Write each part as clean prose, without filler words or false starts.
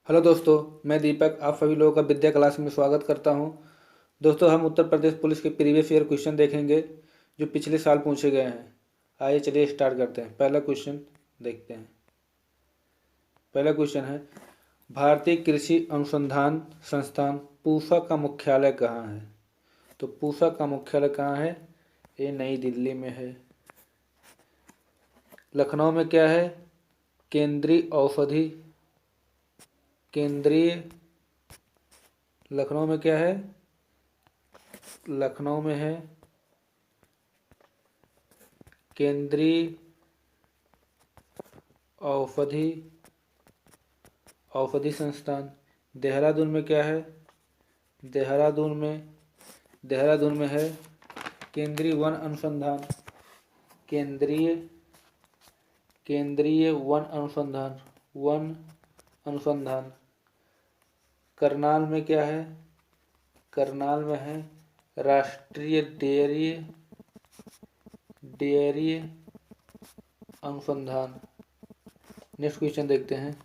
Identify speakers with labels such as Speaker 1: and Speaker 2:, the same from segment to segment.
Speaker 1: Hello दोस्तों, मैं दीपक आप सभी लोगों का विद्या क्लास में स्वागत करता हूं। दोस्तों, हम उत्तर प्रदेश पुलिस के प्रीवियस ईयर क्वेश्चन देखेंगे जो पिछले साल पूछे गए हैं। आइए चलिए स्टार्ट करते हैं। पहला क्वेश्चन देखते हैं। पहला क्वेश्चन है, भारतीय कृषि अनुसंधान संस्थान पूसा का मुख्यालय कहाँ है? तो पूसा का मुख्यालय कहाँ है? ये नई दिल्ली में है। लखनऊ में क्या है? केंद्रीय औषधि केंद्रीय लखनऊ में क्या है? लखनऊ में है केंद्रीय औषधि औषधि संस्थान। देहरादून में क्या है? देहरादून में है केंद्रीय वन अनुसंधान केंद्रीय केंद्रीय वन अनुसंधान। करनाल में क्या है? करनाल में है राष्ट्रीय डेयरी अनुसंधान। नेक्स्ट क्वेश्चन देखते हैं।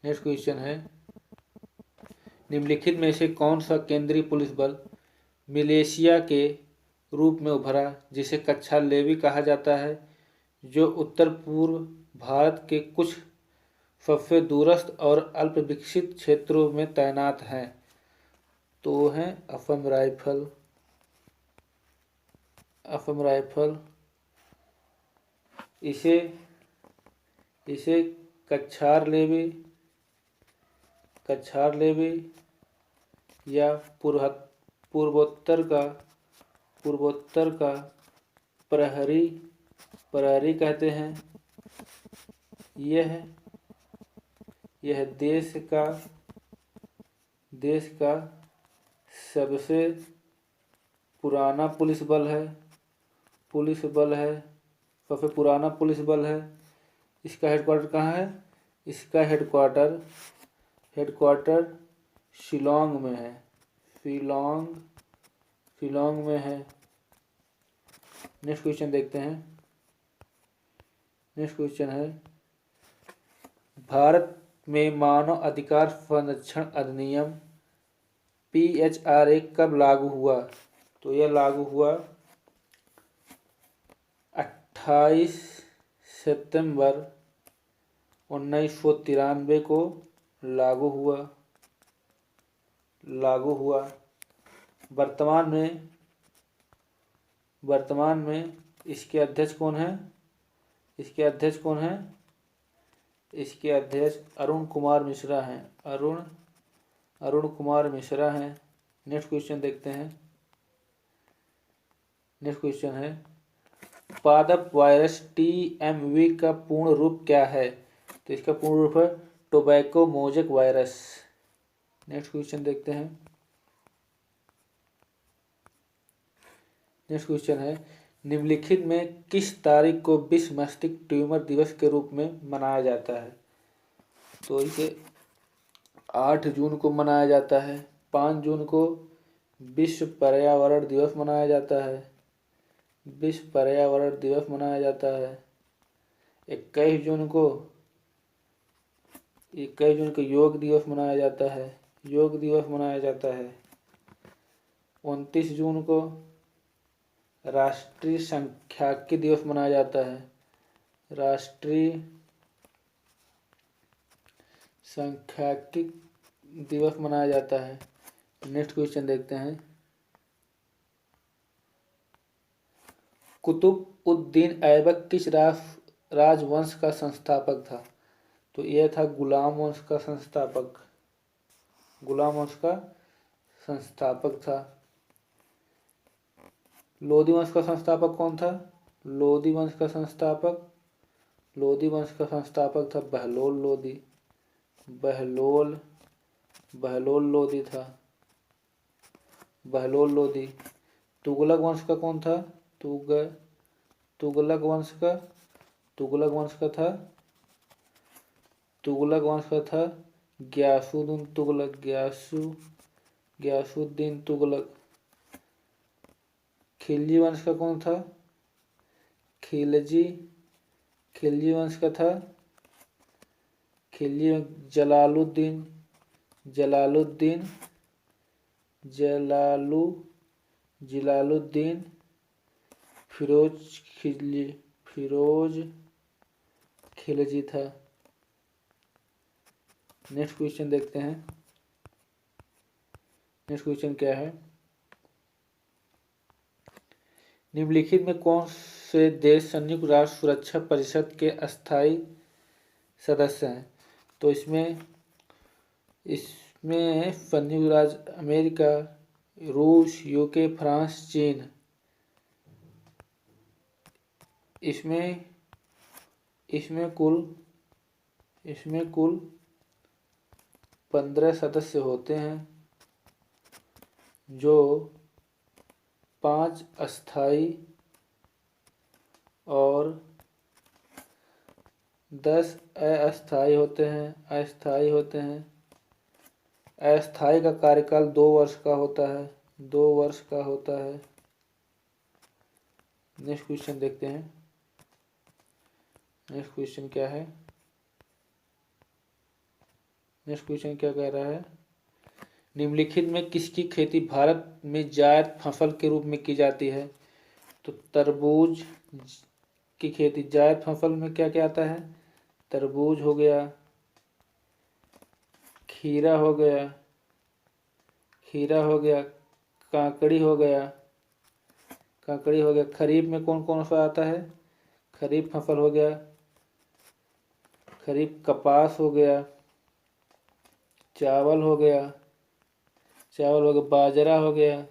Speaker 1: नेक्स्ट क्वेश्चन है, निम्नलिखित में से कौन सा केंद्रीय पुलिस बल मिलिशिया के रूप में उभरा जिसे कच्छार लेवी कहा जाता है, जो उत्तर पूर्व भारत के कुछ सबसे दूरस्थ और अल्प विकसित क्षेत्रों में तैनात हैं? तो हैं असम राइफल। इसे इसे कच्छार लेवी या पूर्वोत्तर का प्रहरी कहते हैं। यह देश का सबसे पुराना सबसे पुराना पुलिस बल है। इसका हेडक्वार्टर कहाँ है? इसका हेडक्वार्टर शिलोंग में है। शिलोंग में है। नेक्स्ट क्वेश्चन देखते हैं। नेक्स्ट क्वेश्चन है, भारत में मानव अधिकार संरक्षण अधिनियम PHRA कब लागू हुआ? तो यह लागू हुआ 28 सितंबर 1993 को लागू हुआ। वर्तमान में इसके अध्यक्ष कौन है? इसके अध्यक्ष अरुण कुमार मिश्रा हैं। अरुण कुमार मिश्रा हैं। नेक्स्ट क्वेश्चन देखते हैं। नेक्स्ट क्वेश्चन है, पादप वायरस TMV का पूर्ण रूप क्या है? तो इसका पूर्ण रूप है tobacco mosaic virus. Next question देखते हैं। नेक्स्ट क्वेश्चन है, निम्नलिखित में किस तारीख को विश्व मस्तिष्क ट्यूमर दिवस के रूप में मनाया जाता है? तो इसे 8 जून को मनाया जाता है। 5 जून को विश्व पर्यावरण दिवस मनाया जाता है। 21 जून को योग दिवस मनाया जाता है। 29 जून को राष्ट्रीय सांख्यिकी दिवस मनाया जाता है। राष्ट्रीय सांख्यिकी दिवस मनाया जाता है। नेक्स्ट क्वेश्चन देखते हैं। कुतुब-उद-दीन ऐबक किस राजवंश का संस्थापक था? तो यह था गुलाम वंश का संस्थापक था। लोदी वंश का संस्थापक कौन था? लोदी वंश का संस्थापक था बहलोल लोदी था। तुगलक वंश का कौन था? तुगलक वंश का था गयासुद्दीन तुगलक। खिलजी वंश का कौन था? खिलजी वंश का था खिलजी में जलालुद्दीन जलालुद्दीन जलालू जलालुद्दीन फिरोज खिलजी था। नेक्स्ट क्वेश्चन देखते हैं। नेक्स्ट क्वेश्चन क्या है? निम्नलिखित में कौन से देश संयुक्त राष्ट्र सुरक्षा परिषद के अस्थायी सदस्य हैं? तो इसमें संयुक्त राज्य अमेरिका, रूस, यूके, फ्रांस, चीन। इसमें कुल 15 सदस्य होते हैं, जो 5 अस्थायी और 10 अस्थायी होते हैं। अस्थायी का कार्यकाल 2 वर्ष का होता है। नेक्स्ट क्वेश्चन देखते हैं। नेक्स्ट क्वेश्चन क्या है? नेक्स्ट क्वेश्चन क्या कह रहा है? निम्नलिखित में किसकी खेती भारत में जायद फसल के रूप में की जाती है? तो तरबूज की खेती। जायद फसल में क्या क्या आता है? तरबूज हो गया, खीरा हो गया, काकड़ी हो गया। खरीफ में कौन कौन सा आता है? खरीफ फसल हो गया, खरीफ कपास हो गया, चावल हो गया, बाजरा हो गया।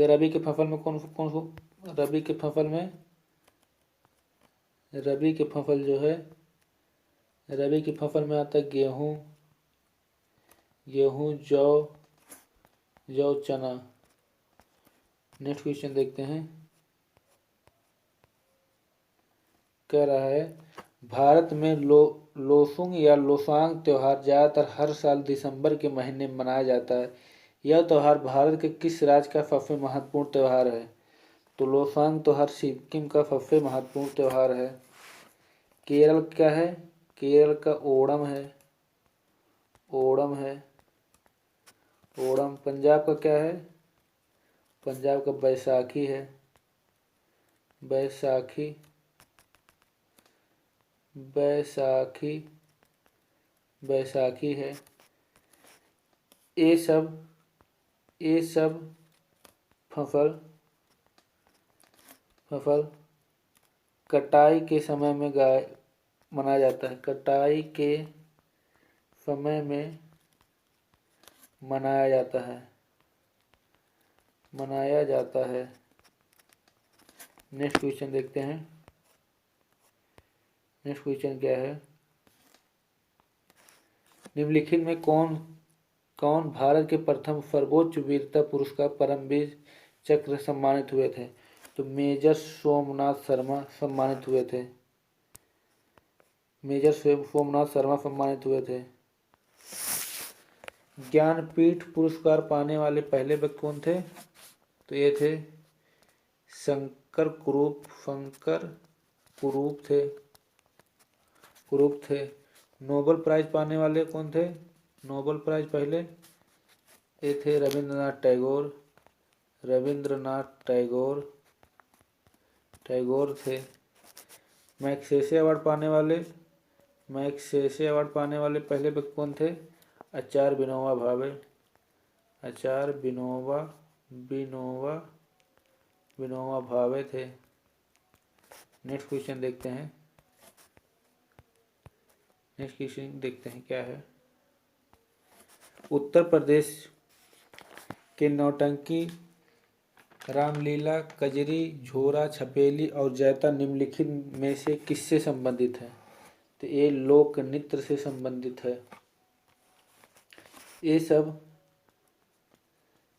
Speaker 1: रबी के फसल में कौन कौन? रबी के फसल में आता है गेहूं, जौ, चना। नेक्स्ट क्वेश्चन देखते हैं। कह रहा है भारत में लोसुंग या लोसांग त्योहार ज्यादातर हर साल दिसंबर के महीने में मनाया जाता है। यह त्योहार भारत के किस राज्य का सबसे महत्वपूर्ण त्योहार है? तो लोसांग त्योहार सिक्किम का सबसे महत्वपूर्ण त्योहार है। केरल क्या है? केरल का ओणम है। पंजाब का क्या है? पंजाब का बैसाखी है। बैसाखी है। ये सब फसल कटाई के समय में मनाया जाता है। कटाई के समय में मनाया जाता है। नेक्स्ट क्वेश्चन देखते हैं। नेक्स्ट क्वेश्चन क्या है? निम्नलिखित में कौन भारत के प्रथम सर्वोच्च वीरता पुरस्कार परमवीर चक्र सम्मानित हुए थे? तो मेजर सोमनाथ शर्मा सम्मानित हुए थे। ज्ञानपीठ पुरस्कार पाने वाले पहले व्यक्ति कौन थे? तो ये थे शंकर कुरूप थे। नोबेल प्राइज पाने वाले कौन थे? नोबेल प्राइज पहले ये थे रविंद्रनाथ टैगोर थे। मैग्सेसे अवार्ड पाने वाले पहले व्यक्ति कौन थे? आचार्य विनोबा भावे थे। नेक्स्ट क्वेश्चन देखते हैं। क्या है? उत्तर प्रदेश के नौटंकी, रामलीला, कजरी, झोरा, छपेली और जैता निम्नलिखित में से किससे संबंधित है? तो ये लोक नृत्य से संबंधित है।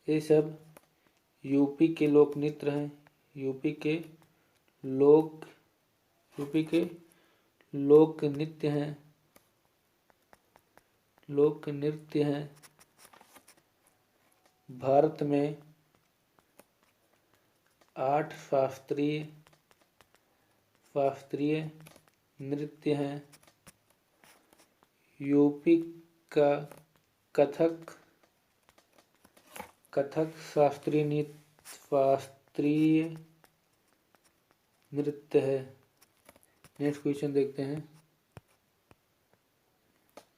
Speaker 1: ये सब यूपी के लोक नृत्य हैं। यूपी के लोक नृत्य हैं। भारत में 8 शास्त्रीय नृत्य हैं। यूपी का कथक शास्त्रीय नृत्य है। नेक्स्ट क्वेश्चन देखते हैं।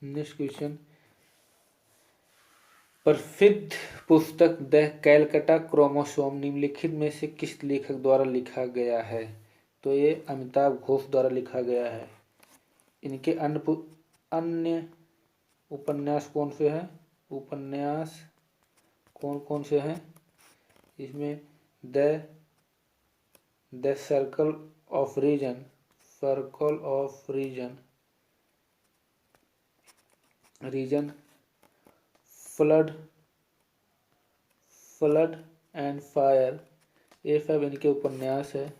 Speaker 1: नेक्स्ट क्वेश्चन, प्रसिद्ध पुस्तक द कैलकटा क्रोमोसोम निम्नलिखित में से किस लेखक द्वारा लिखा गया है? तो ये अमिताभ घोष द्वारा लिखा गया है। इनके अन्य उपन्यास कौन से हैं? उपन्यास कौन कौन से हैं? इसमें the circle of reason, flood and fire, ये सब इनके उपन्यास है।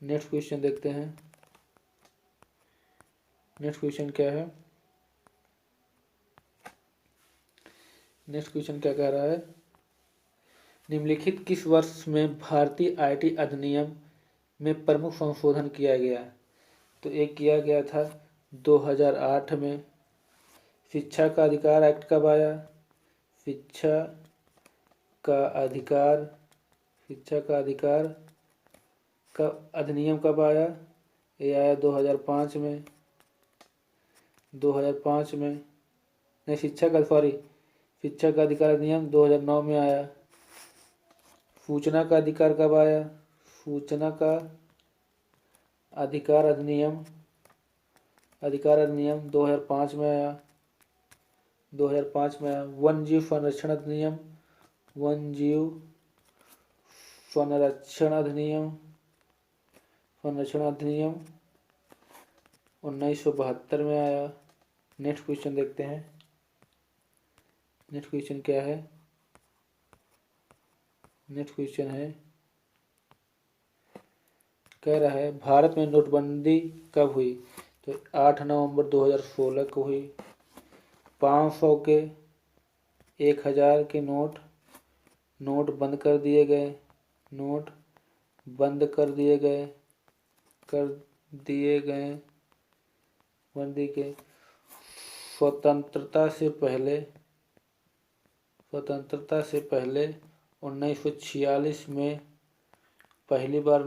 Speaker 1: नेक्स्ट क्वेश्चन देखते हैं। नेक्स्ट क्वेश्चन क्या है? नेक्स्ट क्वेश्चन क्या कह रहा है? निम्नलिखित किस वर्ष में भारतीय आईटी अधिनियम में प्रमुख संशोधन किया गया? तो एक किया गया था 2008 में। शिक्षा का अधिकार एक्ट कब आया? शिक्षा का अधिकार का अधिनियम कब आया? ये आया 2005 में। 2005 में नहीं, शिक्षा का अधिकार अधिनियम 2009 में आया। सूचना का अधिकार कब आया? सूचना का अधिकार अधिनियम 2005 में आया। 2005 में आया। वन्य जीव संरक्षण अधिनियम 1972 में आया। नेक्स्ट क्वेश्चन देखते हैं। नेक्स्ट क्वेश्चन क्या है? नेक्स्ट क्वेश्चन है, कह रहा है भारत में नोटबंदी कब हुई? तो 8 नवंबर 2016 को हुई। 500 के 1000 के नोट बंद कर दिए गए। बंदी के स्वतंत्रता से पहले 1946 में पहली बार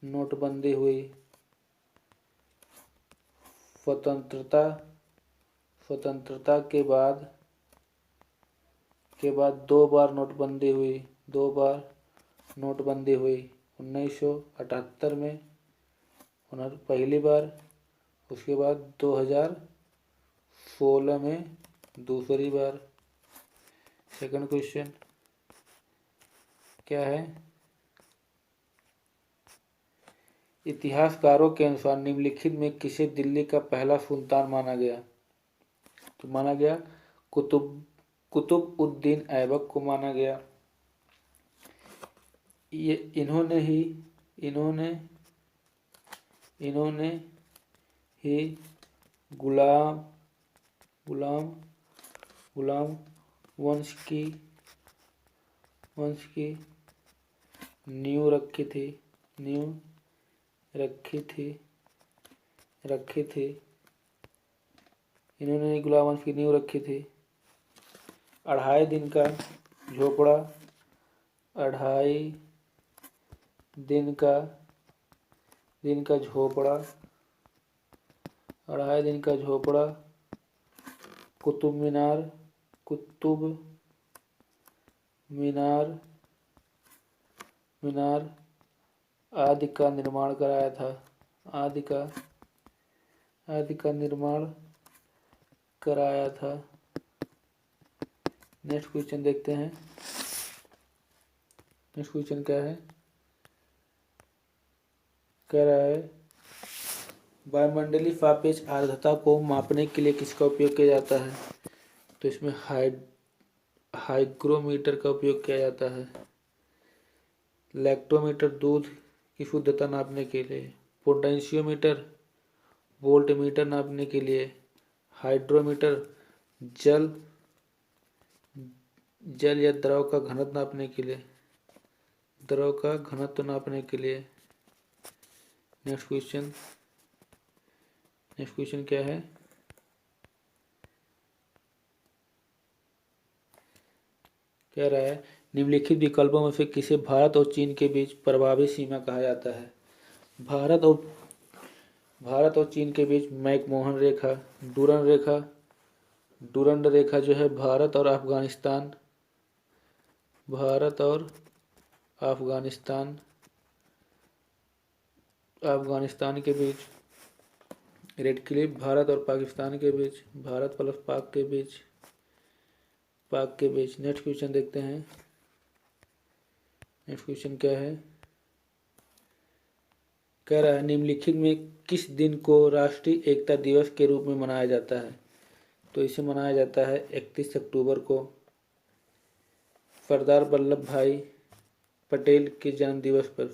Speaker 1: नोटबंदी हुई। स्वतंत्रता के बाद 2 बार नोटबंदी हुई। 1978 में पहली बार, उसके बाद 2016 में दूसरी बार। सेकंड क्वेश्चन क्या है? इतिहासकारों के अनुसार निम्नलिखित में किसे दिल्ली का पहला सुल्तान माना गया? तो माना गया कुतुब-उद-दीन ऐबक को माना गया। ये इन्होंने ही गुलाम वंश की नींव रखी थी। इन्होंने गुलाम वंश की नींव रखी थी। 2.5 दिन का झोपड़ा 2.5 दिन का झोपड़ा कुतुब मीनार आदि का निर्माण कराया था। नेक्स्ट क्वेश्चन देखते हैं। नेक्स्ट क्वेश्चन क्या है? कह रहा है वायुमंडलीय सापेक्ष आर्द्रता को मापने के लिए किसका उपयोग किया जाता है? तो इसमें हाइग्रोमीटर का उपयोग किया जाता है। लैक्टोमीटर दूध की शुद्धता नापने के लिए। पोटेंशियोमीटर वोल्टमीटर नापने के लिए। हाइड्रोमीटर जल या द्रव का घनत्व नापने के लिए। नेक्स्ट क्वेश्चन नेक्स्ट क्वेश्चन क्या है, कह रहा है निम्नलिखित विकल्पों में से किसे भारत और चीन के बीच प्रभावी सीमा कहा जाता है। भारत और चीन के बीच मैकमोहन रेखा, डूरंड रेखा जो है भारत और अफगानिस्तान के बीच, रेड क्लिफ भारत और पाकिस्तान के बीच, भारत प्लस पाक के बीच। नेक्स्ट क्वेश्चन देखते हैं, नेक्स्ट क्वेश्चन क्या है, कह रहा है निम्नलिखित में किस दिन को राष्ट्रीय एकता दिवस के रूप में मनाया जाता है। तो इसे मनाया जाता है 31 अक्टूबर को सरदार वल्लभ भाई पटेल के जन्म दिवस पर।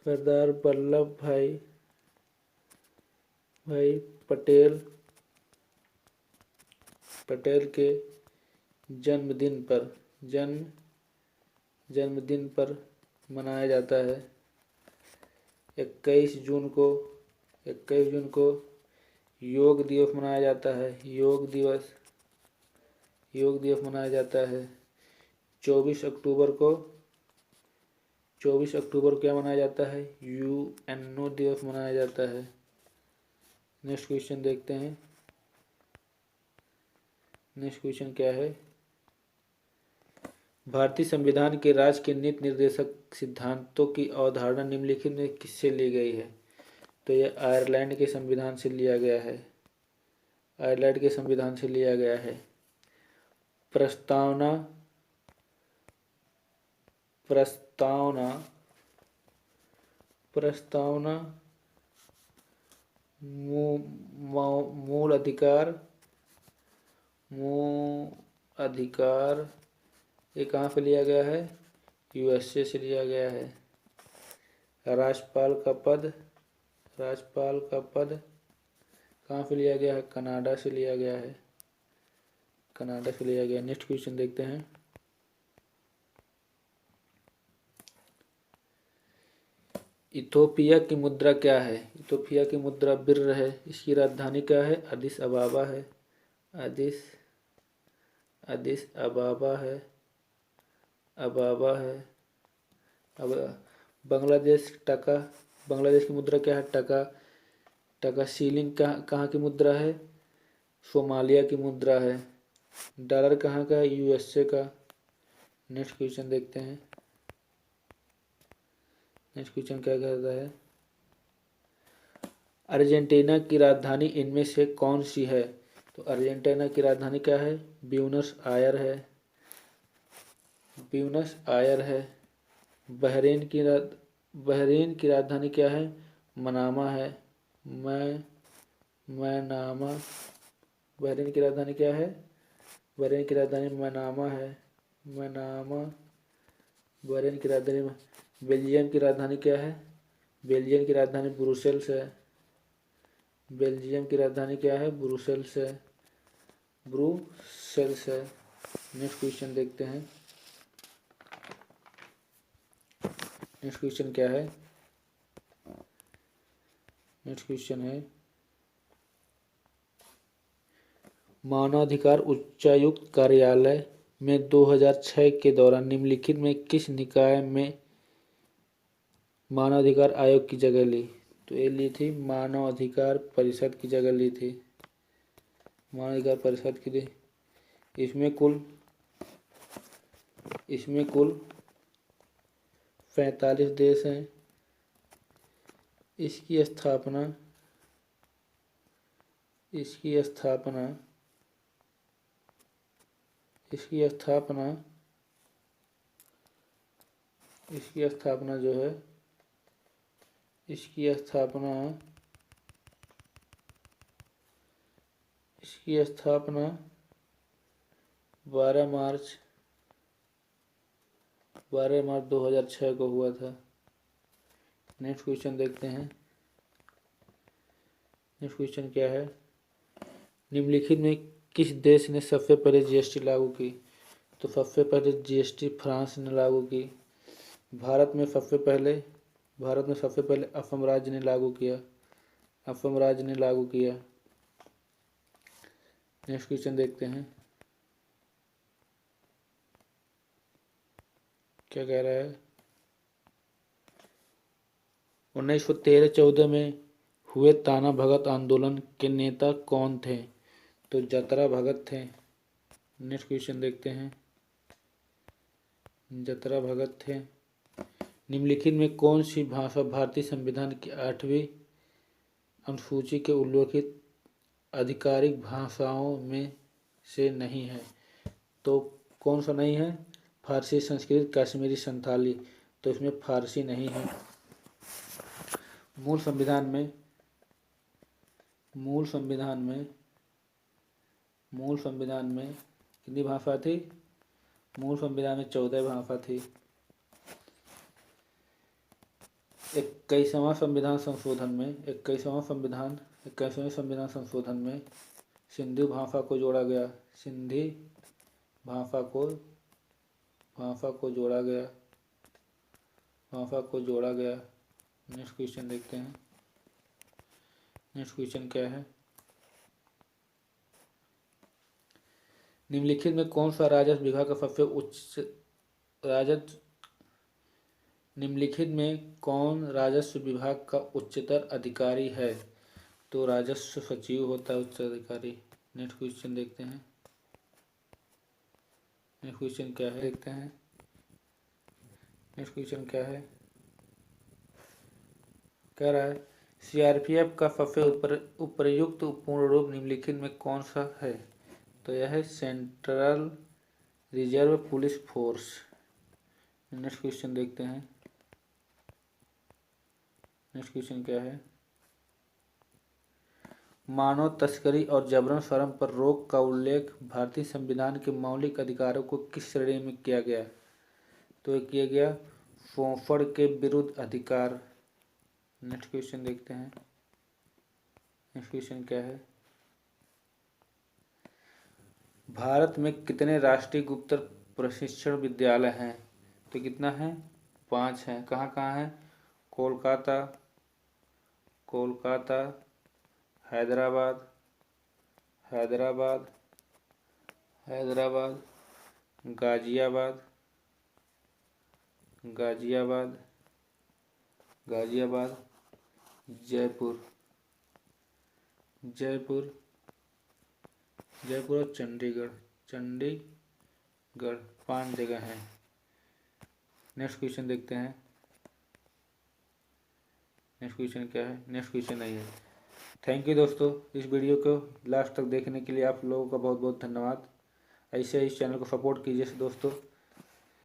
Speaker 1: सरदार वल्लभ भाई पटेल के जन्मदिन पर मनाया जाता है 21 जून को योग दिवस मनाया जाता है। योग दिवस मनाया जाता है 24 अक्टूबर को क्या मनाया जाता है, यूएनओ दिवस मनाया जाता है। नेक्स्ट क्वेश्चन देखते हैं, नेक्स्ट क्वेश्चन क्या है, भारतीय संविधान के राज्य के नीति निर्देशक सिद्धांतों की अवधारणा निम्नलिखित में किससे ली गई है। तो यह आयरलैंड के संविधान से लिया गया है। प्रस्तावना मूल अधिकार ये कहाँ से लिया गया है, यूएसए से लिया गया है। राज्यपाल का पद कहाँ से लिया गया है, कनाडा से लिया गया है। नेक्स्ट क्वेश्चन देखते हैं, इथोपिया की मुद्रा क्या है। इथोपिया की मुद्रा बिर है। इसकी राजधानी क्या है, अदिस अबाबा है। अब बांग्लादेश की मुद्रा क्या है, टका सीलिंग कहाँ की मुद्रा है, सोमालिया की मुद्रा है। डॉलर कहाँ का है, यूएसए का। नेक्स्ट क्वेश्चन देखते हैं, नेक्स्ट क्वेश्चन क्या कहता है, अर्जेंटीना की राजधानी इनमें से कौन सी है। तो अर्जेंटीना की राजधानी क्या है, ब्यूनस आयर है। बहरीन की राजधानी क्या है, मनामा है। मनामा बहरीन की राजधानी क्या है, बहरीन की राजधानी मनामा है। बहरीन की राजधानी। बेल्जियम की राजधानी क्या है, बेल्जियम की राजधानी ब्रुसेल्स है। नेक्स्ट क्वेश्चन देखते हैं, नेक्स्ट क्वेश्चन क्या है, नेक्स्ट क्वेश्चन है मानवाधिकार उच्चायुक्त कार्यालय में 2006 के दौरान निम्नलिखित में किस निकाय में मानवाधिकार आयोग की जगह ली। तो ये ली थी मानवाधिकार परिषद की जगह ली थी, मानवाधिकार परिषद की थी। इसमें कुल 45 देश हैं। इसकी स्थापना 12 मार्च 2006 को हुआ था। नेक्स्ट क्वेश्चन देखते हैं, नेक्स्ट क्वेश्चन क्या है, निम्नलिखित में किस देश ने सबसे पहले जीएसटी लागू की। तो सबसे पहले जीएसटी फ्रांस ने लागू की। भारत में सबसे पहले असम राज्य ने लागू किया। असम राज्य ने लागू किया। नेक्स्ट क्वेश्चन देखते हैं क्या कह रहा है। 1913-14 में हुए ताना भगत आंदोलन के नेता कौन थे? तो जतरा भगत थे। नेक्स्ट क्वेश्चन देखते हैं। जतरा भगत थे। निम्नलिखित में कौन सी भाषा भारतीय संविधान की 8वीं अनुसूची के उल्लिखित आधिकारिक भाषाओं में से नहीं है? तो कौन सा नहीं है? फारसी, संस्कृत, कश्मीरी, संथाली। तो इसमें फारसी नहीं है। मूल संविधान में कितनी भाषा थी? मूल संविधान में 14 भाषा थी। 21वें संविधान संशोधन में सिंधी भाषा को जोड़ा गया। नेक्स्ट क्वेश्चन देखते हैं। नेक्स्ट क्वेश्चन क्या है? निम्नलिखित में कौन सा राजस्व विभाग का राजस्व विभाग का उच्चतर अधिकारी है? तो राजस्व सचिव होता है उच्च अधिकारी। नेक्स्ट क्वेश्चन देखते हैं। नेक्स्ट क्वेश्चन क्या है? देखते हैं नेक्स्ट क्वेश्चन क्या है। कह रहा है सीआरपीएफ का सबसे उपयुक्त पूर्ण रूप निम्नलिखित में कौन सा है? तो यह है central reserve police force. Next question देखते हैं। नेक्स्ट क्वेश्चन क्या है? मानव तस्करी और जबरन श्रम पर रोक का उल्लेख भारतीय संविधान के मौलिक अधिकारों को किस श्रेणी में किया गया? तो ये किया गया शोषण के विरुद्ध अधिकार। नेक्स्ट क्वेश्चन देखते हैं। नेक्स्ट क्वेश्चन क्या है? भारत में कितने राष्ट्रीय गुप्त प्रशिक्षण विद्यालय हैं? तो कितना है? 5 हैं। कहाँ कहाँ है? कोलकाता, हैदराबाद, गाजियाबाद, जयपुर और चंडीगढ़ 5 जगह हैं। नेक्स्ट क्वेश्चन देखते हैं। नेक्स्ट क्वेश्चन क्या है? नेक्स्ट क्वेश्चन नहीं है। थैंक यू दोस्तों, इस वीडियो को लास्ट तक देखने के लिए आप लोगों का बहुत बहुत धन्यवाद। ऐसे ही इस चैनल को सपोर्ट कीजिए दोस्तों।